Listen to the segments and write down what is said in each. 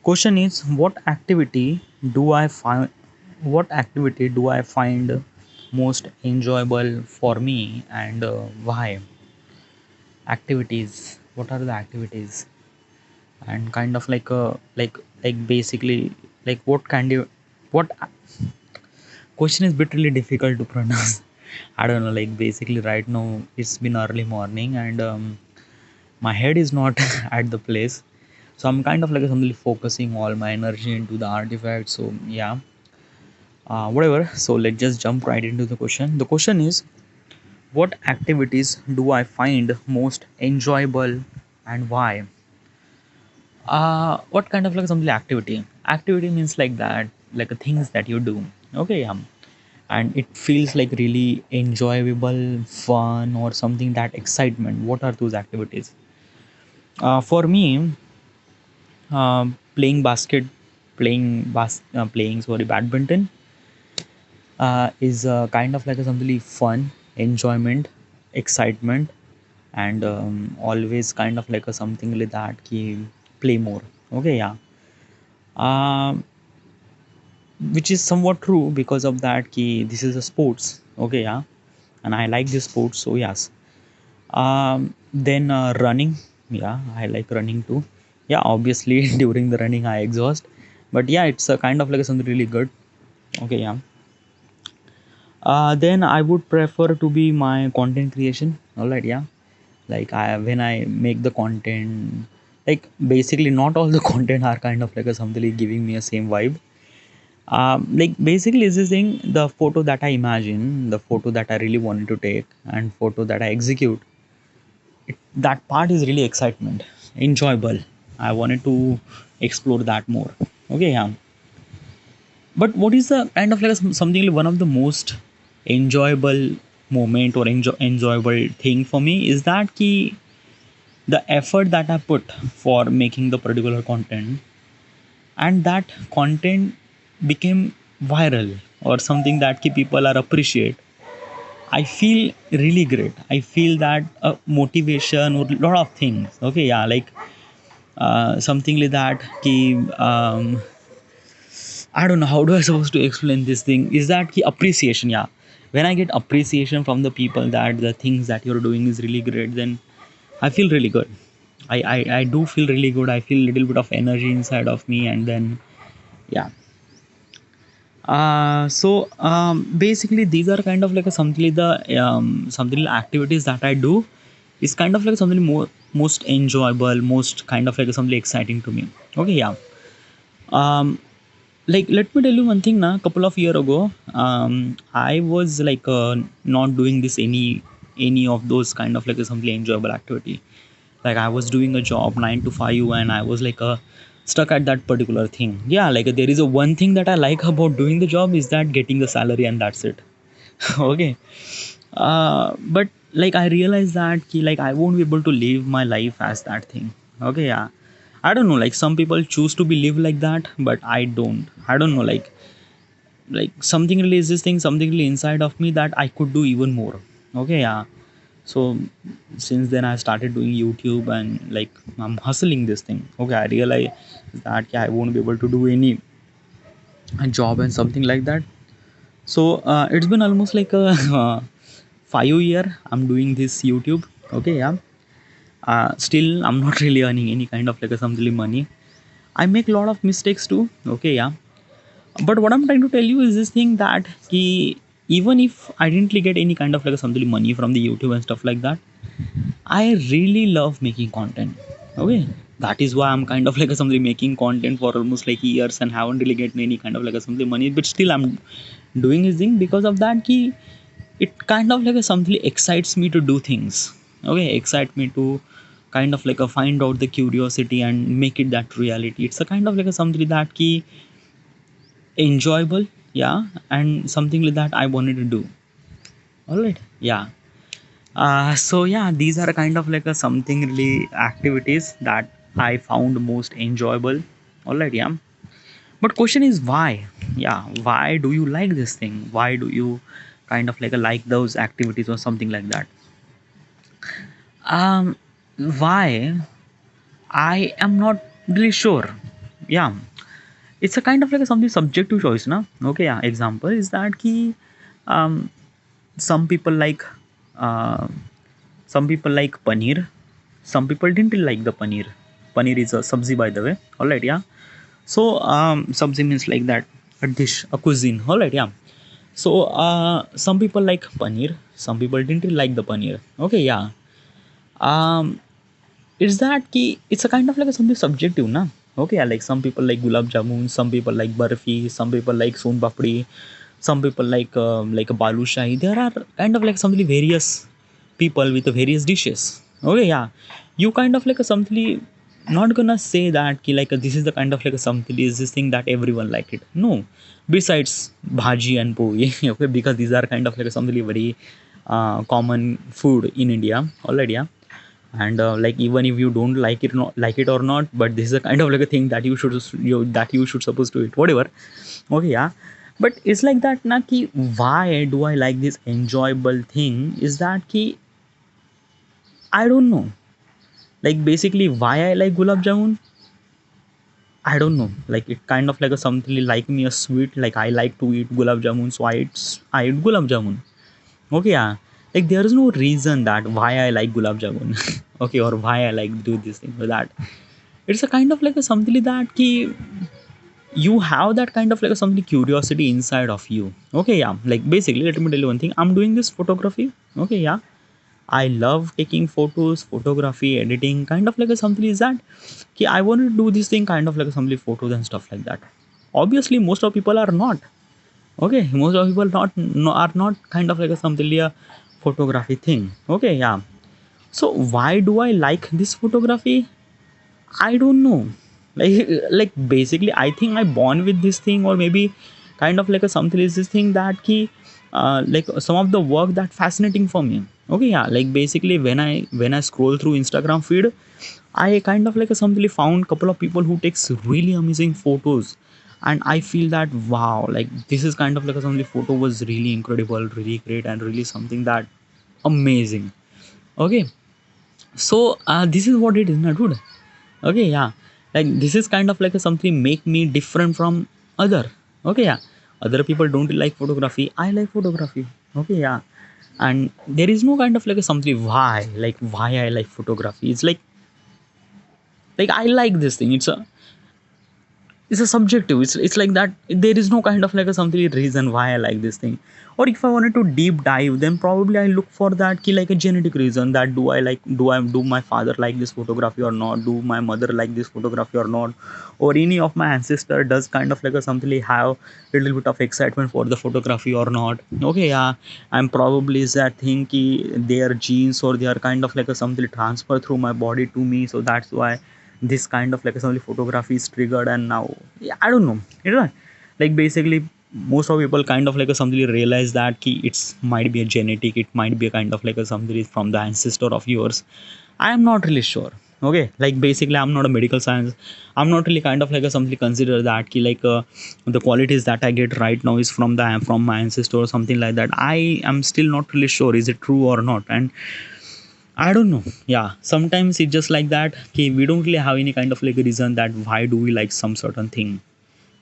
Question is what activity do I find most enjoyable for me and why? Activities. What are the activities? And kind of like basically like what question is bit really difficult to pronounce. I don't know, like basically right now it's been early morning and my head is not at the place, so I'm kind of like suddenly focusing all my energy into the artifact. So yeah, whatever, so let's just jump right into the question. The question is, what activities do I find most enjoyable and why? What kind of like something activity means like that, like things that you do. Okay, yeah, and it feels like really enjoyable, fun, or something that excitement. What are those activities? For me, playing playing sorry badminton is kind of like a something fun, enjoyment, excitement, and always kind of like a something like that ki play more. Okay, yeah. um, which is somewhat true because of that ki this is a sports. Okay, yeah, and I like this sports, so yes. Then running, yeah, I like running too. Yeah, obviously during the running I exhaust, but yeah, it's a kind of like something really good. Okay, yeah. Then I would prefer to be my content creation. All right, yeah. Like I when I make the content, like basically not all the content are kind of like a something like giving me a same vibe. Like basically is this thing, the photo that I imagine, the photo that I really wanted to take, and photo that I execute. That part is really excitement, enjoyable. I wanted to explore that more. Okay, yeah. But what is the kind of like something like one of the most enjoyable moment or enjoyable thing for me is that key the effort that I put for making the particular content, and that content became viral or something that key people are appreciate. I feel really great. I feel that motivation or lot of things. Okay, yeah, like something like that. Ki, I don't know how do I supposed to explain this thing. Is that ki appreciation? Yeah, when I get appreciation from the people that the things that you're doing is really great, then I feel really good. I do feel really good. I feel a little bit of energy inside of me, and then yeah. Basically, these are kind of like a something like the something like activities that I do is kind of like something more most enjoyable, most kind of like something exciting to me. Okay, yeah. Um, like let me tell you one thing. Now, couple of year ago, I was like not doing this any of those kind of like a something enjoyable activity. Like I was doing a job 9 to 5, and I was like stuck at that particular thing. Yeah, like there is a one thing that I like about doing the job is that getting the salary, and that's it. Okay. But like I realized that like I won't be able to live my life as that thing. Okay, yeah. I don't know, like some people choose to be live like that, but I don't. I don't know, like something really is this thing, something really inside of me that I could do even more. Okay, yeah. So since then I started doing YouTube, and like I'm hustling this thing. Okay, I realize that yeah, I won't be able to do any job and something like that. So it's been almost like a 5 year I'm doing this YouTube. Okay, yeah. Still I'm not really earning any kind of like a something money. I make a lot of mistakes too. Okay, yeah. But what I'm trying to tell you is this thing that even if I didn't get any kind of like a something money from the YouTube and stuff like that, I really love making content. Okay. That is why I'm kind of like a something making content for almost like years and haven't really gotten any kind of like a something money. But still I'm doing this thing because of that key. It kind of like a something excites me to do things. Okay, excite me to kind of like a find out the curiosity and make it that reality. It's a kind of like a something that key enjoyable, yeah, and something like that I wanted to do. All right, yeah. So yeah, these are kind of like a something really activities that I found most enjoyable. All right, yeah. But question is why? Yeah, why do you like this thing? Why do you kind of like those activities or something like that? Um, why? I am not really sure. yeah, it's a kind of like a something subjective choice, na. Okay, yeah, example is that ki um some people like uh, some people like paneer, some people didn't like the paneer. Paneer is a sabzi, by the way. All right, yeah. So sabzi means like that, a dish, a cuisine. All right, yeah. So some people like paneer, some people didn't like the paneer. Okay, yeah. um it's that ki it's a kind of like a something subjective, na. Okay, yeah, like some people like gulab jamun, some people like barfi, some people like son papdi, some people like a balu shahi. There are kind of like something various people with various dishes. Okay, yeah. You kind of like a something not gonna say that ki like this is the kind of like a something is this thing that everyone like it. No, besides bhaji and pohi. Okay, because these are kind of like a something very common food in India already, yeah. And like even if you don't like it, not like it or not, but this is a kind of like a thing that you should supposed to eat, whatever. Okay, yeah. But it's like that, na, ki why do I like this enjoyable thing is that ki I don't know. Like basically why I like gulab jamun, I don't know. Like it kind of like a something like me a sweet, like I like to eat gulab jamun, so I eat gulab jamun. Okay, yeah. Like there is no reason that why I like gulab jamun. Okay, or why I like do this thing or that. It's a kind of like a something that ki you have that kind of like a something curiosity inside of you. Okay, yeah. Like basically, let me tell you one thing. I'm doing this photography. Okay, yeah. I love taking photos, photography, editing. Kind of like a something is that ki I want to do this thing kind of like a something photos and stuff like that. Obviously, most of people are not. Okay, most of people not no, are not kind of like a something a photography thing. Okay, yeah. So why do I like this photography? I don't know. Like basically, I think I born with this thing, or maybe kind of like a something is this thing that ki like some of the work that fascinating for me. Okay, yeah. Like basically, when I scroll through Instagram feed, I kind of like a something found couple of people who takes really amazing photos, and I feel that wow, like this is kind of like a something photo was really incredible, really great, and really something that amazing. Okay, so this is what it is, not dude. Okay, yeah. Like this is kind of like a something make me different from other. Okay, yeah. Other people don't like photography, I like photography. Okay, yeah. And there is no kind of like a something why I like photography. It's like I like this thing. It's a subjective, it's like that there is no kind of like a something reason why I like this thing. Or if I wanted to deep dive, then probably I look for that key like a genetic reason, that do my father like this photography or not, do my mother like this photography or not, or any of my ancestor does kind of like a something have little bit of excitement for the photography or not. Okay, yeah. And probably is that thing ki their genes or they are kind of like a something transfer through my body to me, so that's why this kind of like a photography is triggered. And now, yeah, I don't know, you know. Like basically most of people kind of like a something realize that key it's might be a genetic, it might be a kind of like a something from the ancestor of yours. I am not really sure. Okay, like basically I'm not a medical science, I'm not really kind of like a something consider that key like the qualities that I get right now is from my ancestor or something like that. I am still not really sure is it true or not. And I don't know. Yeah, sometimes it's just like that. Okay, we don't really have any kind of like a reason that why do we like some certain thing.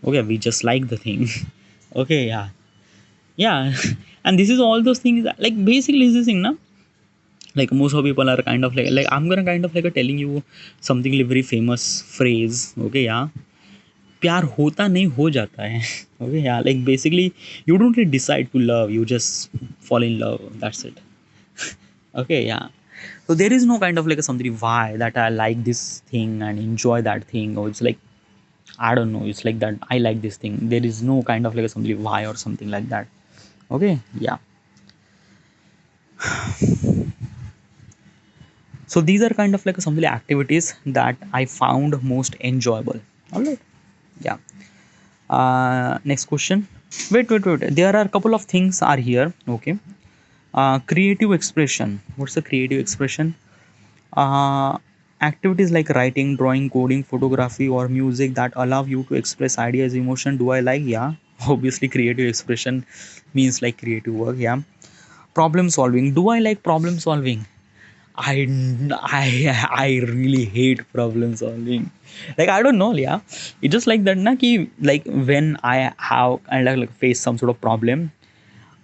Okay, we just like the thing. Okay, yeah, yeah, and this is all those things. Like basically, is this thing, na? Like most of people are kind of like I'm gonna kind of like telling you something like very famous phrase. Okay, yeah. प्यार होता नहीं हो जाता है. Okay, yeah. Like basically, you don't really decide to love. You just fall in love. That's it. Okay, yeah. So there is no kind of like a something why that I like this thing and enjoy that thing, or it's like I don't know, it's like that I like this thing. There is no kind of like a something why or something like that. Okay, yeah. So these are kind of like something activities that I found most enjoyable. All right, yeah. Next question. Wait. There are a couple of things are here. Okay. Creative expression. What's the creative expression? uh, Activities like writing, drawing, coding, photography, or music that allow you to express ideas, emotion, do I like? Yeah. Obviously creative expression means like creative work. Yeah. Problem solving, do I like problem solving? I really hate problem solving. Like I don't know, yeah. It's just like that, na ki, like when I have kind of like face some sort of problem,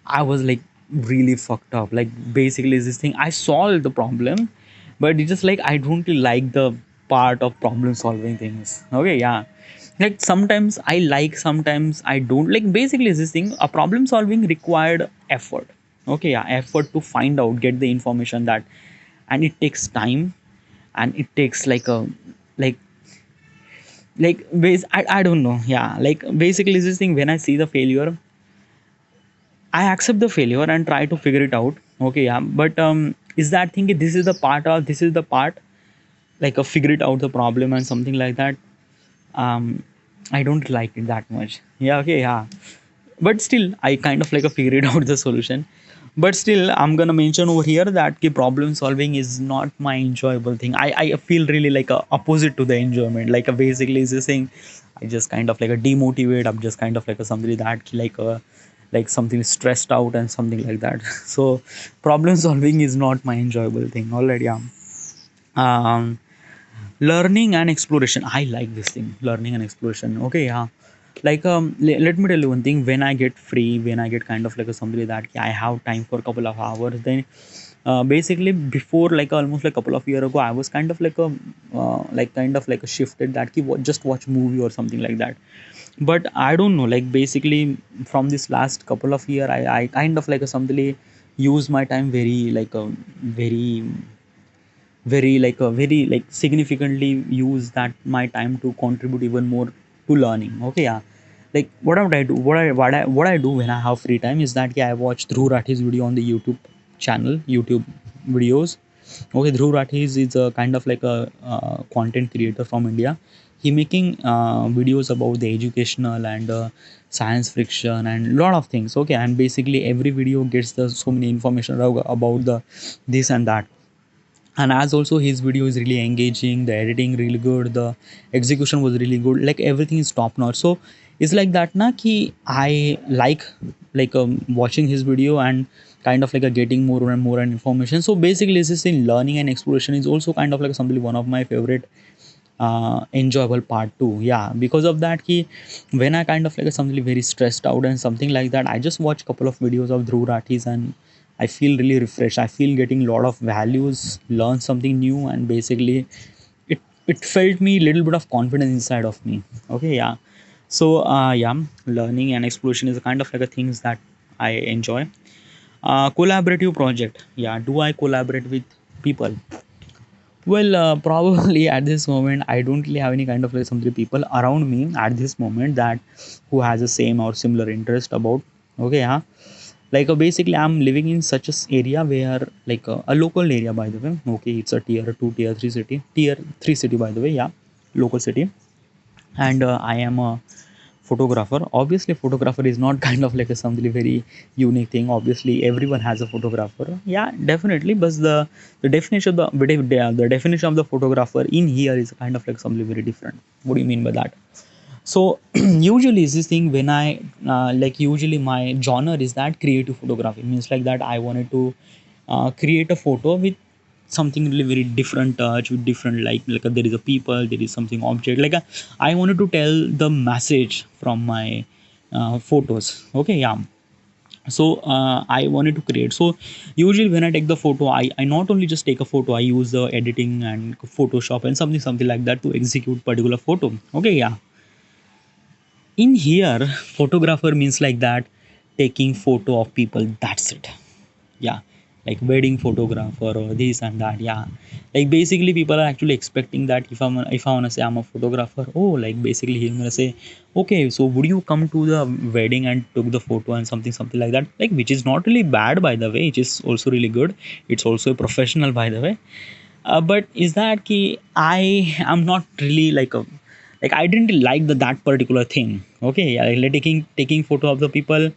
I was like really fucked up. Like basically is this thing I solved the problem, but it's just like I don't really like the part of problem solving things. Okay, yeah. Like sometimes I like, sometimes I don't. Like basically is this thing a problem solving required effort. Okay, yeah, effort to find out, get the information that, and it takes time, and it takes like a like I don't know, yeah. Like basically is this thing when I see the failure, I accept the failure and try to figure it out. Okay, yeah. But is that thing this is the part of this is the part like a figure it out the problem and something like that. Um, I don't like it that much. Yeah, okay, yeah. But still, I kind of like a figured out the solution. But still, I'm gonna mention over here that ki problem solving is not my enjoyable thing. I feel really like a opposite to the enjoyment. Like a basically is this thing, I just kind of like a demotivate. I'm just kind of like a somebody that like something stressed out and something like that. So problem solving is not my enjoyable thing. Already, yeah. Um, Learning and exploration, I like this thing, learning and exploration. Okay, yeah. Like let me tell you one thing, when I get free, when I get kind of like a somebody that I have time for a couple of hours, then basically before like almost like a couple of years ago I was kind of like a like kind of like a shifted that just watch movie or something like that. But I don't know, like basically from this last couple of year I kind of like a somebody use my time very like a very like significantly use that my time to contribute even more to learning. Okay, yeah. Like what I do, what I do when I have free time is that yeah, I watch Dhruv Rathi's video on the YouTube channel, YouTube videos. Okay, Dhruv Rathi is a kind of like a content creator from India. He making videos about the educational and science fiction and lot of things. Okay, and basically every video gets the so many information about the this and that. And as also his video is really engaging, the editing really good, the execution was really good, like everything is top notch. So it's like that na ki I like watching his video and kind of like a getting more and more information. So basically this is in learning and exploration is also kind of like something one of my favorite enjoyable part too, yeah. Because of that ki when I kind of like something very stressed out and something like that, I just watch couple of videos of Dhruv Rathis and I feel really refreshed. I feel getting a lot of values, learn something new, and basically it felt me little bit of confidence inside of me. Okay, yeah. So yeah, learning and exploration is a kind of like a things that I enjoy. Collaborative project, yeah. Do I collaborate with people? Well, probably at this moment, I don't really have any kind of like some people around me at this moment that who has the same or similar interest about. Okay, yeah. Like basically, I'm living in such a area where like a local area, by the way. Okay, it's a tier 2, tier 3 city, tier 3 city, by the way. Yeah, local city, and I am a photographer. Obviously photographer is not kind of like a something very unique thing. Obviously everyone has a photographer, yeah, definitely. But the definition of the definition of the photographer in here is kind of like something very different. What do you mean by that? So usually is this thing when I like usually my genre is that creative photography means like that I wanted to create a photo with something really very different touch with different like there is a people, there is something object, like I wanted to tell the message from my photos. Okay, yeah. So I wanted to create. So usually when I take the photo, I not only just take a photo, I use the editing and Photoshop and something like that to execute particular photo. Okay, yeah. In here photographer means like that taking photo of people, that's it. Yeah, like wedding photographer or this and that, yeah. Like basically people are actually expecting that if I want to say I'm a photographer, oh, like basically he's gonna say, okay, so would you come to the wedding and took the photo and something like that, like which is not really bad, by the way. It is also really good. It's also a professional, by the way. But is that ki I am not really like I didn't like that particular thing. Okay, yeah, like taking photo of the people.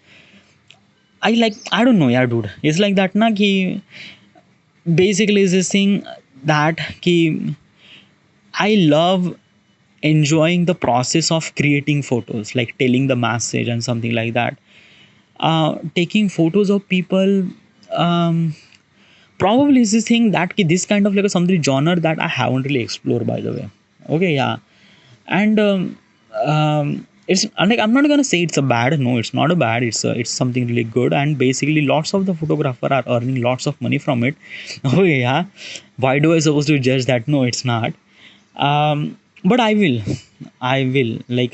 I like, I don't know, yeah, dude. It's like that na ki basically is this thing that ki I love enjoying the process of creating photos, like telling the message and something like that. Taking photos of people, um, probably is this thing that this kind of like a something genre that I haven't really explored, by the way. Okay, yeah. And it's like, I'm not gonna say it's a bad, no, it's not a bad, it's something really good, and basically lots of the photographer are earning lots of money from it. Oh yeah, why do I supposed to judge that? No, it's not. But I will like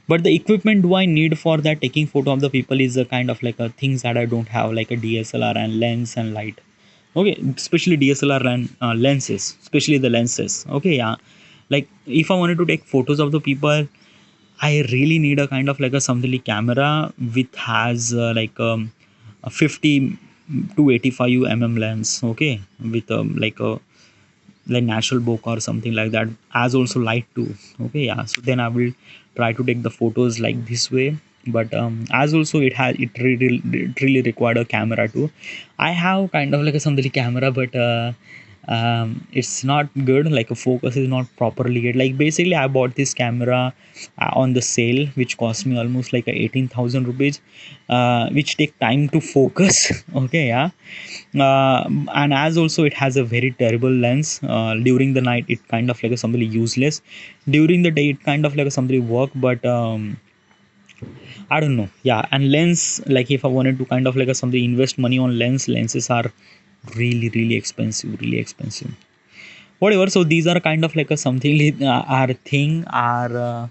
but the equipment do I need for that taking photo of the people is a kind of like a things that I don't have, like a DSLR and lens and light. Okay, especially DSLR and lenses, especially the lenses. Okay, yeah. Like if I wanted to take photos of the people, I really need a kind of like a something like camera with has a 50 to 85 lens. Okay, with like a like natural book or something like that, as also light too. Okay, yeah, so then I will try to take the photos like this way. But as also it really required a camera too. I have kind of like a something camera, but it's not good, like a focus is not properly good. Like basically I bought this camera on the sale, which cost me almost like a 18,000 rupees, which take time to focus. Okay, yeah. And as also it has a very terrible lens. During the night it kind of like a somebody useless, during the day it kind of like a somebody work, but I don't know. Yeah, and lens, like if I wanted to kind of like a somebody invest money on lenses are really expensive, really expensive. Whatever. So these are kind of like a something our thing are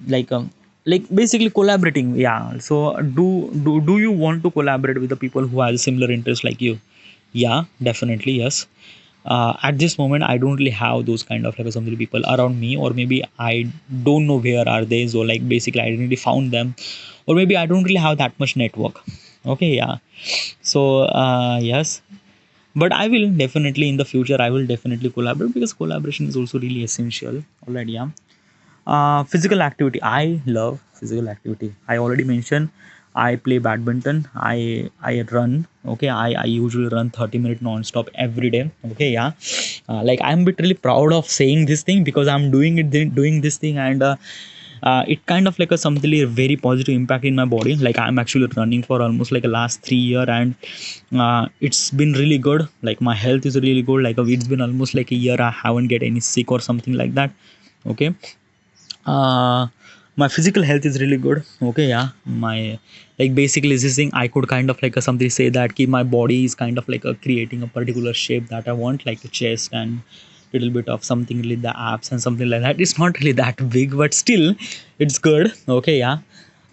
like basically collaborating. Yeah. So do you want to collaborate with the people who has similar interest like you? Yeah, definitely yes. At this moment I don't really have those kind of like some people around me, or maybe I don't know where are they, so like basically I didn't really found them, or maybe I don't really have that much network. Okay, yeah. So yes, but I will definitely in the future I will definitely collaborate, because collaboration is also really essential. All right, yeah. Physical activity, I love physical activity. I already mentioned I play badminton, I run. Okay, I usually run 30 minutes non-stop every day. Okay, yeah. Like I'm literally proud of saying this thing, because I'm doing this thing, and it kind of like a something very positive impact in my body. Like I'm actually running for almost like a last 3 year, and it's been really good. Like my health is really good. Like it's been almost like a year I haven't get any sick or something like that. Okay. uh my physical health is really good. Okay, yeah. My, like basically this thing I could kind of like something say that keep my body is kind of like creating a particular shape that I want, like a chest and little bit of something like the abs and something like that. It's not really that big, but still it's good. Okay, yeah.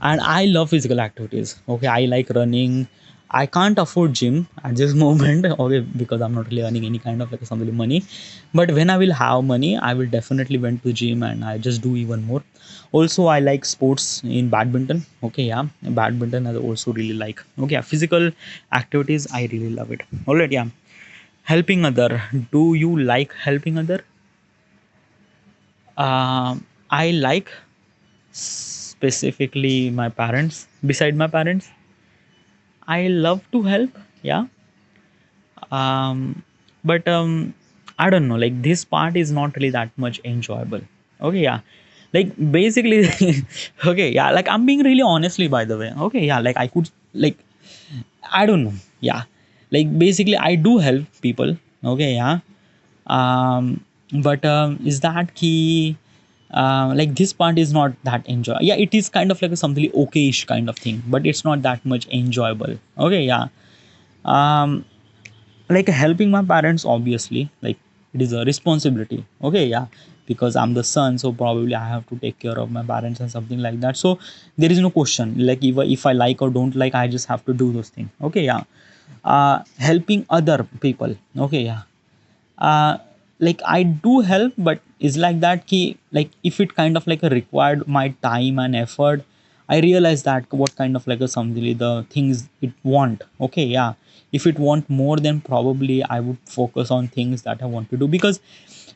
And I love physical activities. Okay, I like running. I can't afford gym at this moment. Okay, because I'm not really earning any kind of like something money. But when I will have money, I will definitely went to gym and I just do even more. Also, I like sports in badminton. Okay, yeah, badminton I also really like. Okay, yeah, physical activities I really love it. All right, yeah. Helping other. Do you like helping other? I like specifically my parents. Beside my parents, I love to help. Yeah. um but I don't know, like this part is not really that much enjoyable. Okay, yeah. Like basically okay, yeah, like I'm being really honestly, by the way. Okay, yeah, like I could, like, I don't know. Yeah, like basically I do help people. Okay, yeah. But is that key? Like this part is not that enjoy. Yeah, it is kind of like a something okayish kind of thing, but it's not that much enjoyable. Okay, yeah. um like helping my parents, obviously, like it is a responsibility. Okay, yeah, because I'm the son, so probably I have to take care of my parents and something like that. So there is no question, like if I like or don't like, I just have to do those things. Okay, yeah. Helping other people. Okay, yeah. uh, like I do help, but it's like that key, like if it kind of like a required my time and effort, I realize that what kind of like a something the things it want. Okay, yeah. If it want more, then probably I would focus on things that I want to do, because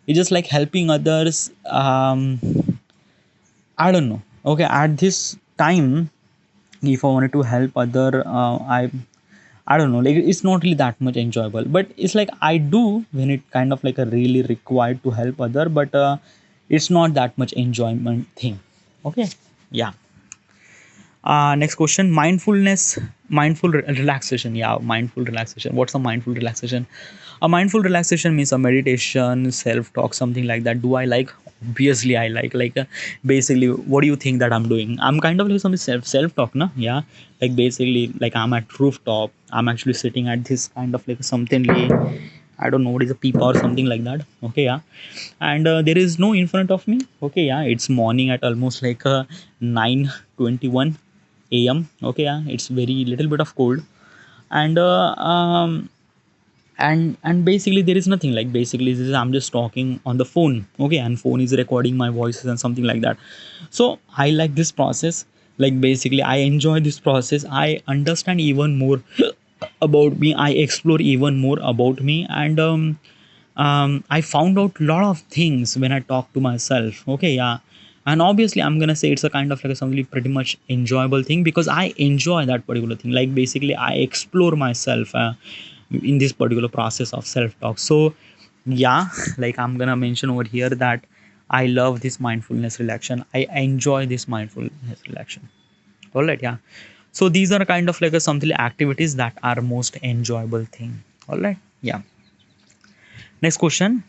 it's just like helping others. I don't know. Okay, at this time, if I wanted to help other, I don't know, like it's not really that much enjoyable, but it's like I do when it kind of like a really required to help other, but it's not that much enjoyment thing. Okay, yeah. Next question, mindfulness Relaxation. Yeah, mindful relaxation. What's a mindful relaxation? A mindful relaxation means a meditation, self talk, something like that. Do I like? Obviously I like basically, what do you think that I'm doing? I'm kind of like some self talk, na? Yeah, like basically, like I'm at rooftop, I'm actually sitting at this kind of like something like, I don't know what is a peep or something like that. Okay, yeah. And there is no in front of me. Okay, yeah, it's morning at almost like 9:21 a.m. Okay, yeah, it's very little bit of cold. And and basically there is nothing, like basically this is, I'm just talking on the phone. Okay, and phone is recording my voices and something like that. So I like this process. Like basically I enjoy this process. I understand even more about me. I explore even more about me. And I found out a lot of things when I talk to myself. Okay, yeah. And obviously I'm gonna say it's a kind of like something pretty much enjoyable thing, because I enjoy that particular thing. Like basically I explore myself in this particular process of self talk. So yeah, like I'm gonna mention over here that I love this mindfulness relaxation. I enjoy this mindfulness relaxation. All right, yeah. So these are kind of like a something activities that are most enjoyable thing. All right, yeah. Next question.